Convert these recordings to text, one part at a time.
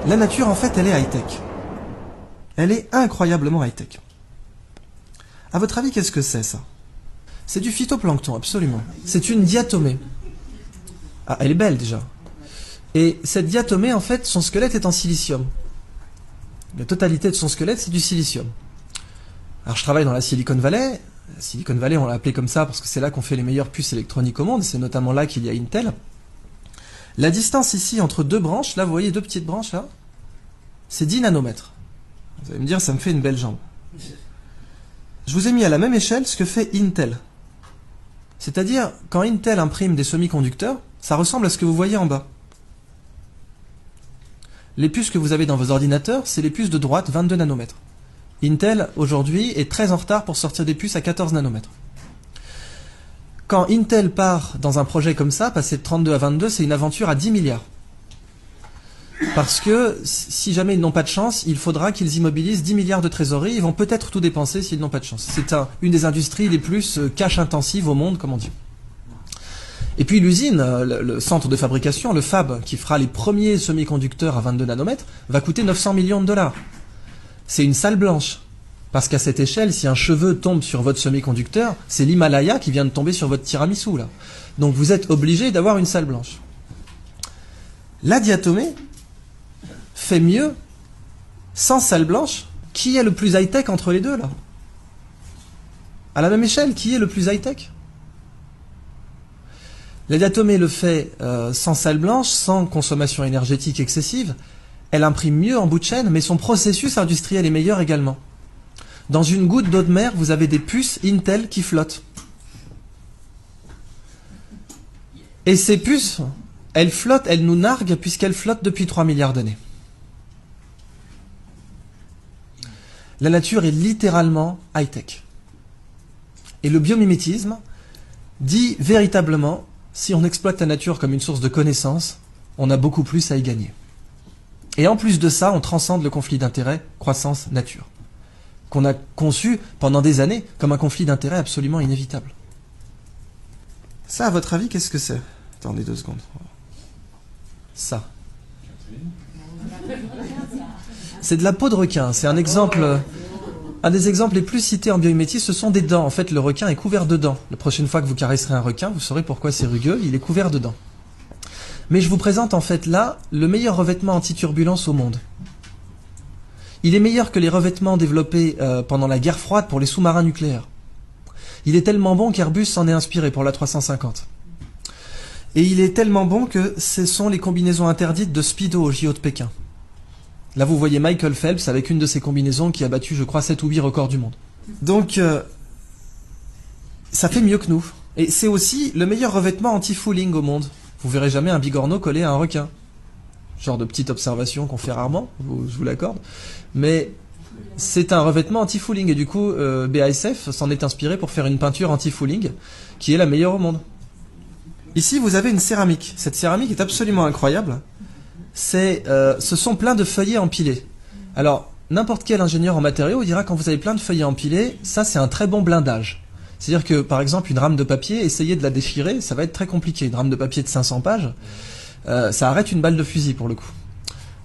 La nature, en fait, elle est high-tech. Elle est incroyablement high-tech. À votre avis, qu'est-ce que c'est, ça? C'est du phytoplancton, absolument. C'est une diatomée. Ah, elle est belle, déjà. Et cette diatomée, en fait, son squelette est en silicium. La totalité de son squelette, c'est du silicium. Alors, je travaille dans la Silicon Valley. La Silicon Valley, on l'a appelé comme ça parce que c'est là qu'on fait les meilleures puces électroniques au monde. C'est notamment là qu'il y a Intel. La distance ici entre deux branches, là, vous voyez deux petites branches, là, c'est 10 nanomètres. Vous allez me dire, ça me fait une belle jambe. Je vous ai mis à la même échelle ce que fait Intel. C'est-à-dire, quand Intel imprime des semi-conducteurs, ça ressemble à ce que vous voyez en bas. Les puces que vous avez dans vos ordinateurs, c'est les puces de droite, 22 nanomètres. Intel, aujourd'hui, est très en retard pour sortir des puces à 14 nanomètres. Quand Intel part dans un projet comme ça, passer de 32 à 22, c'est une aventure à 10 milliards. Parce que si jamais ils n'ont pas de chance, il faudra qu'ils immobilisent 10 milliards de trésorerie. Ils vont peut-être tout dépenser s'ils n'ont pas de chance. C'est une des industries les plus cash intensives au monde, comme on dit. Et puis l'usine, le centre de fabrication, le fab, qui fera les premiers semi-conducteurs à 22 nanomètres, va coûter 900 millions de dollars. C'est une salle blanche. Parce qu'à cette échelle, si un cheveu tombe sur votre semi-conducteur, c'est l'Himalaya qui vient de tomber sur votre tiramisu, là. Donc vous êtes obligé d'avoir une salle blanche. La diatomée fait mieux sans salle blanche. Qui est le plus high-tech entre les deux, là? À la même échelle, qui est le plus high-tech? La diatomée le fait sans salle blanche, sans consommation énergétique excessive. Elle imprime mieux en bout de chaîne, mais son processus industriel est meilleur également. Dans une goutte d'eau de mer, vous avez des puces Intel qui flottent. Et ces puces, elles flottent, elles nous narguent, puisqu'elles flottent depuis 3 milliards d'années. La nature est littéralement high-tech. Et le biomimétisme dit véritablement, si on exploite la nature comme une source de connaissances, on a beaucoup plus à y gagner. Et en plus de ça, on transcende le conflit d'intérêts croissance-nature, qu'on a conçu pendant des années comme un conflit d'intérêts absolument inévitable. Ça, à votre avis, qu'est-ce que c'est? Attendez 2 secondes. Ça. C'est de la peau de requin. C'est un des exemples les plus cités en biomimétisme, ce sont des dents. En fait, le requin est couvert de dents. La prochaine fois que vous caresserez un requin, vous saurez pourquoi c'est rugueux, il est couvert de dents. Mais je vous présente en fait là le meilleur revêtement anti-turbulence au monde. Il est meilleur que les revêtements développés pendant la guerre froide pour les sous-marins nucléaires. Il est tellement bon qu'Airbus s'en est inspiré pour l'A350. Et il est tellement bon que ce sont les combinaisons interdites de Speedo au JO de Pékin. Là, vous voyez Michael Phelps avec une de ses combinaisons qui a battu, je crois, 7 ou 8 records du monde. Donc, ça fait mieux que nous. Et c'est aussi le meilleur revêtement anti-fouling au monde. Vous verrez jamais un bigorneau collé à un requin. Genre de petite observation qu'on fait rarement, je vous l'accorde. Mais c'est un revêtement anti-fouling. Et du coup, BASF s'en est inspiré pour faire une peinture anti-fouling qui est la meilleure au monde. Ici, vous avez une céramique. Cette céramique est absolument incroyable. Ce sont plein de feuillets empilés. Alors, n'importe quel ingénieur en matériaux dira quand vous avez plein de feuillets empilés, ça c'est un très bon blindage. C'est-à-dire que, par exemple, une rame de papier, essayer de la déchirer, ça va être très compliqué. Une rame de papier de 500 pages, ça arrête une balle de fusil pour le coup.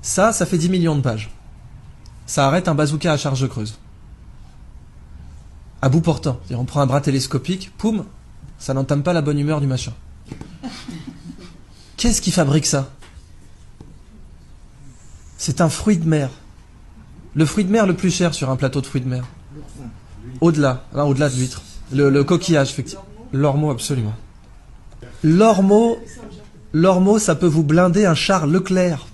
Ça fait 10 millions de pages. Ça arrête un bazooka à charge creuse. À bout portant. C'est-à-dire, on prend un bras télescopique, poum, ça n'entame pas la bonne humeur du machin. Qu'est-ce qui fabrique ça? C'est un fruit de mer. Le fruit de mer le plus cher sur un plateau de fruits de mer. Au-delà de l'huître. Le coquillage, effectivement. L'ormeau, absolument. L'ormeau, ça peut vous blinder un char Leclerc.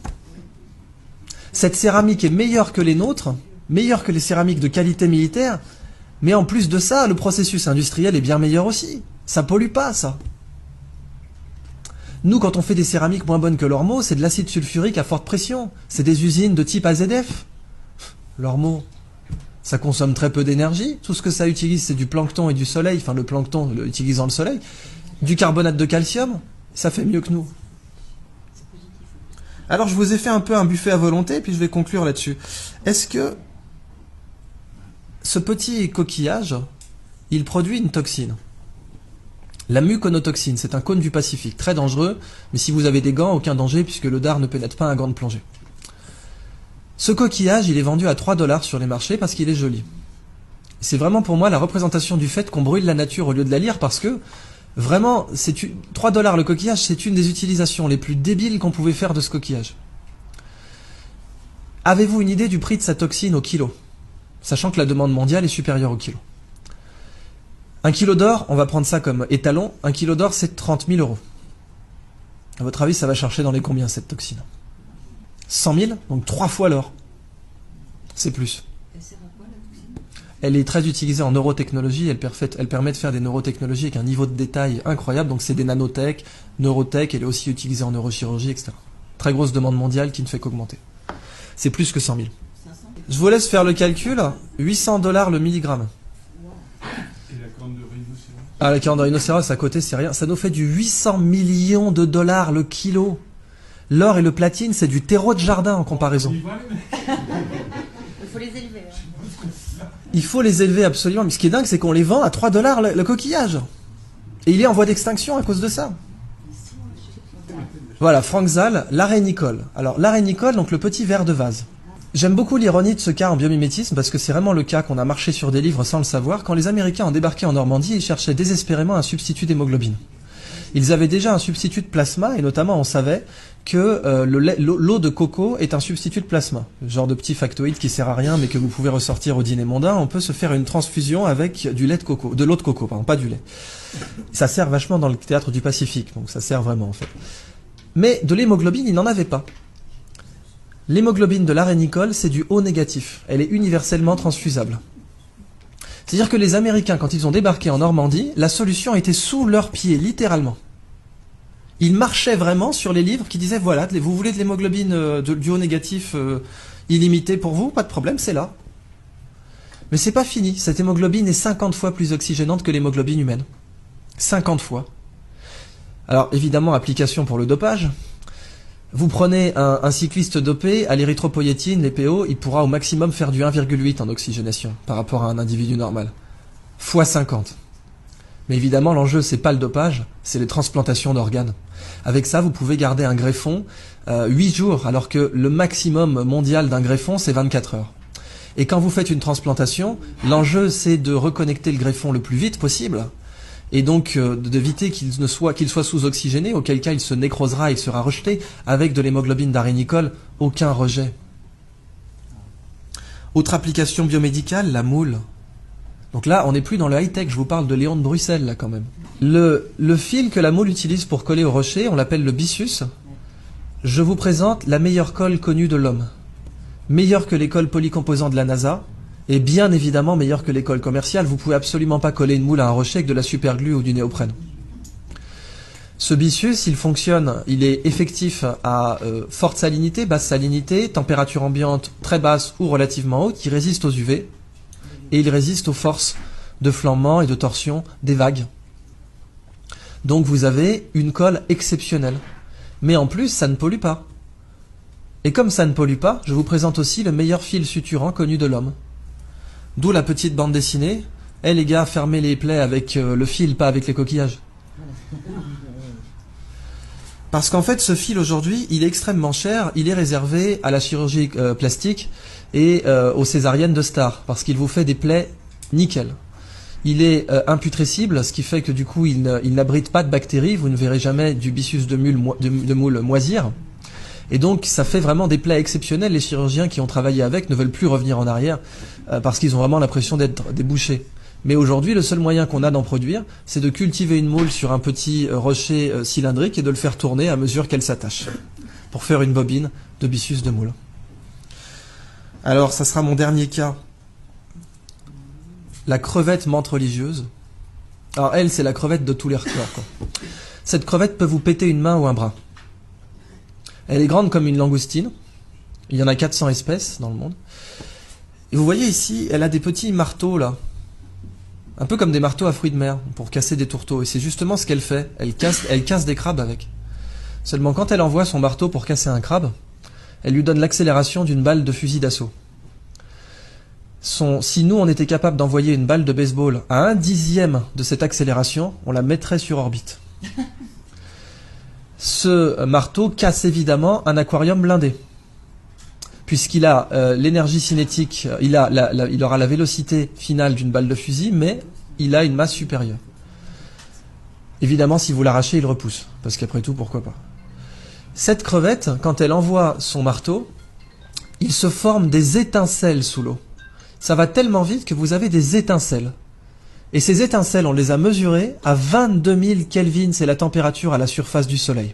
Cette céramique est meilleure que les nôtres, meilleure que les céramiques de qualité militaire, mais en plus de ça, le processus industriel est bien meilleur aussi. Ça pollue pas, ça. Nous, quand on fait des céramiques moins bonnes que l'ormeau, c'est de l'acide sulfurique à forte pression. C'est des usines de type AZF. L'ormeau, ça consomme très peu d'énergie. Tout ce que ça utilise, c'est du plancton et du soleil. Enfin, le plancton utilisant le soleil. Du carbonate de calcium, ça fait mieux que nous. Alors, je vous ai fait un peu un buffet à volonté, puis je vais conclure là-dessus. Est-ce que ce petit coquillage, il produit une toxine? La muconotoxine, c'est un cône du Pacifique, très dangereux, mais si vous avez des gants, aucun danger puisque le dard ne pénètre pas un gant de plongée. Ce coquillage, il est vendu à 3 $ sur les marchés parce qu'il est joli. C'est vraiment pour moi la représentation du fait qu'on brûle la nature au lieu de la lire, parce que vraiment, 3 $ le coquillage, c'est une des utilisations les plus débiles qu'on pouvait faire de ce coquillage. Avez-vous une idée du prix de sa toxine au kilo? Sachant que la demande mondiale est supérieure au kilo. 1 kilo d'or, on va prendre ça comme étalon, 1 kilo d'or c'est 30 000 €. À votre avis, ça va chercher dans les combien cette toxine? 100 000, donc 3 fois l'or. C'est plus. Elle sert à quoi la toxine? Elle est très utilisée en neurotechnologie, elle permet de faire des neurotechnologies avec un niveau de détail incroyable, donc c'est des nanotech, neurotech, elle est aussi utilisée en neurochirurgie, etc. Très grosse demande mondiale qui ne fait qu'augmenter. C'est plus que 100 000. 500? Je vous laisse faire le calcul, 800 $ le milligramme. Et la corne de rhinocéros? Ah, la corne de rhinocéros à côté, c'est rien. Ça nous fait du 800 millions de $ le kilo. L'or et le platine, c'est du terreau de jardin en comparaison. Il faut les élever. Hein. Il faut les élever absolument. Mais ce qui est dingue, c'est qu'on les vend à 3 $ le coquillage. Et il est en voie d'extinction à cause de ça. Voilà, Frank Zal, l'arénicole. Alors, l'arénicole, donc le petit verre de vase. J'aime beaucoup l'ironie de ce cas en biomimétisme parce que c'est vraiment le cas qu'on a marché sur des livres sans le savoir. Quand les Américains ont débarqué en Normandie, ils cherchaient désespérément un substitut d'hémoglobine. Ils avaient déjà un substitut de plasma et notamment on savait que l'eau de coco est un substitut de plasma. Le genre de petit factoïde qui sert à rien mais que vous pouvez ressortir au dîner mondain. On peut se faire une transfusion avec du lait de coco, de l'eau de coco, pardon, pas du lait. Ça sert vachement dans le théâtre du Pacifique, donc ça sert vraiment en fait. Mais de l'hémoglobine, il n'en avait pas. L'hémoglobine de l'arénicole, c'est du O négatif. Elle est universellement transfusable. C'est-à-dire que les Américains, quand ils ont débarqué en Normandie, la solution était sous leurs pieds, littéralement. Ils marchaient vraiment sur les livres qui disaient, voilà, vous voulez de l'hémoglobine du O négatif illimité pour vous? Pas de problème, c'est là. Mais c'est pas fini. Cette hémoglobine est 50 fois plus oxygénante que l'hémoglobine humaine. 50 fois. Alors, évidemment, application pour le dopage. Vous prenez un cycliste dopé à l'érythropoïétine, l'EPO, il pourra au maximum faire du 1,8 en oxygénation par rapport à un individu normal. Fois 50. Mais évidemment, l'enjeu, c'est pas le dopage, c'est les transplantations d'organes. Avec ça, vous pouvez garder un greffon 8 jours, alors que le maximum mondial d'un greffon, c'est 24 heures. Et quand vous faites une transplantation, l'enjeu, c'est de reconnecter le greffon le plus vite possible, et donc d'éviter qu'il soit sous-oxygéné, auquel cas il se nécrosera, il sera rejeté. Avec de l'hémoglobine d'arénicole, aucun rejet. Autre application biomédicale, la moule. Donc là, on n'est plus dans le high-tech, je vous parle de Léon de Bruxelles, là, quand même. Le fil que la moule utilise pour coller au rocher, on l'appelle le byssus. Je vous présente la meilleure colle connue de l'homme. Meilleure que les colles polycomposants de la NASA, et bien évidemment meilleure que les colles commerciales. Vous pouvez absolument pas coller une moule à un rocher avec de la superglue ou du néoprène. Ce byssus, il fonctionne, il est effectif à forte salinité, basse salinité, température ambiante très basse ou relativement haute, qui résiste aux UV, et il résiste aux forces de flambement et de torsion des vagues. Donc vous avez une colle exceptionnelle. Mais en plus, ça ne pollue pas. Et comme ça ne pollue pas, je vous présente aussi le meilleur fil suturant connu de l'homme. D'où la petite bande dessinée. Eh les gars, fermez les plaies avec le fil, pas avec les coquillages. Parce qu'en fait, ce fil aujourd'hui, il est extrêmement cher. Il est réservé à la chirurgie plastique et aux césariennes de stars. Parce qu'il vous fait des plaies nickel. Il est imputrescible, ce qui fait que du coup, il n'abrite pas de bactéries. Vous ne verrez jamais du byssus de moule moisir. Et donc, ça fait vraiment des plaies exceptionnelles. Les chirurgiens qui ont travaillé avec ne veulent plus revenir en arrière parce qu'ils ont vraiment l'impression d'être des bouchers. Mais aujourd'hui, le seul moyen qu'on a d'en produire, c'est de cultiver une moule sur un petit rocher cylindrique et de le faire tourner à mesure qu'elle s'attache pour faire une bobine de byssus de moule. Alors, ça sera mon dernier cas. La crevette menthe religieuse. Alors, elle, c'est la crevette de tous les records, quoi. Cette crevette peut vous péter une main ou un bras. Elle est grande comme une langoustine. Il y en a 400 espèces dans le monde. Et vous voyez ici, elle a des petits marteaux là. Un peu comme des marteaux à fruits de mer pour casser des tourteaux. Et c'est justement ce qu'elle fait. Elle casse des crabes avec. Seulement quand elle envoie son marteau pour casser un crabe, elle lui donne l'accélération d'une balle de fusil d'assaut. Si nous on était capable d'envoyer une balle de baseball à 1/10 de cette accélération, on la mettrait sur orbite. Ce marteau casse évidemment un aquarium blindé. puisqu'il a l'énergie cinétique, il aura la vélocité finale d'une balle de fusil, mais il a une masse supérieure. Évidemment, si vous l'arrachez, il repousse, parce qu'après tout, pourquoi pas. Cette crevette, quand elle envoie son marteau, il se forme des étincelles sous l'eau. Ça va tellement vite que vous avez des étincelles. Et ces étincelles, on les a mesurées à 22 000 Kelvin, c'est la température à la surface du Soleil.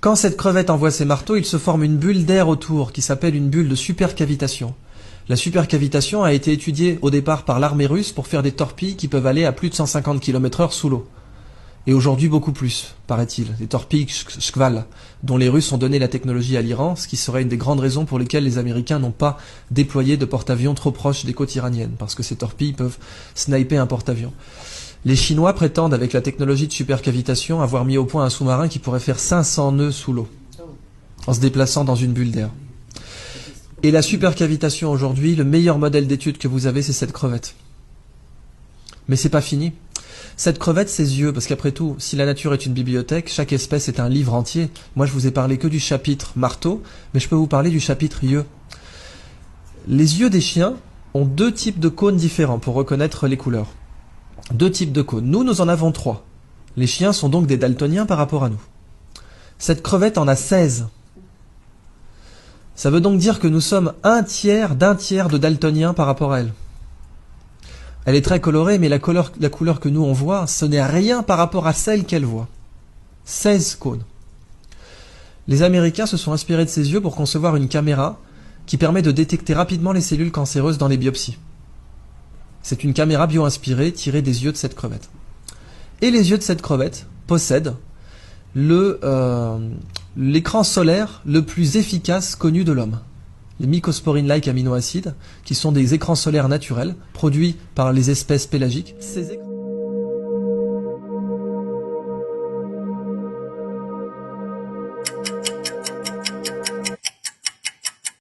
Quand cette crevette envoie ses marteaux, il se forme une bulle d'air autour qui s'appelle une bulle de supercavitation. La supercavitation a été étudiée au départ par l'armée russe pour faire des torpilles qui peuvent aller à plus de 150 km/h sous l'eau. Et aujourd'hui beaucoup plus, paraît-il. Des torpilles Shkval, dont les Russes ont donné la technologie à l'Iran, ce qui serait une des grandes raisons pour lesquelles les Américains n'ont pas déployé de porte-avions trop proches des côtes iraniennes, parce que ces torpilles peuvent sniper un porte-avions. Les Chinois prétendent, avec la technologie de supercavitation, avoir mis au point un sous-marin qui pourrait faire 500 nœuds sous l'eau, en se déplaçant dans une bulle d'air. Et la supercavitation aujourd'hui, le meilleur modèle d'étude que vous avez, c'est cette crevette. Mais c'est pas fini. Cette crevette, ses yeux, parce qu'après tout, si la nature est une bibliothèque, chaque espèce est un livre entier. Moi, je vous ai parlé que du chapitre marteau, mais je peux vous parler du chapitre yeux. Les yeux des chiens ont 2 types de cônes différents pour reconnaître les couleurs. 2 types de cônes. Nous en avons 3. Les chiens sont donc des daltoniens par rapport à nous. Cette crevette en a 16. Ça veut donc dire que nous sommes un tiers de daltoniens par rapport à elle. Elle est très colorée, mais la couleur que nous on voit, ce n'est rien par rapport à celle qu'elle voit. 16 cônes. Les Américains se sont inspirés de ces yeux pour concevoir une caméra qui permet de détecter rapidement les cellules cancéreuses dans les biopsies. C'est une caméra bio-inspirée tirée des yeux de cette crevette. Et les yeux de cette crevette possèdent l'écran solaire le plus efficace connu de l'homme. Les mycosporine-like aminoacides, qui sont des écrans solaires naturels produits par les espèces pélagiques. Ces écrans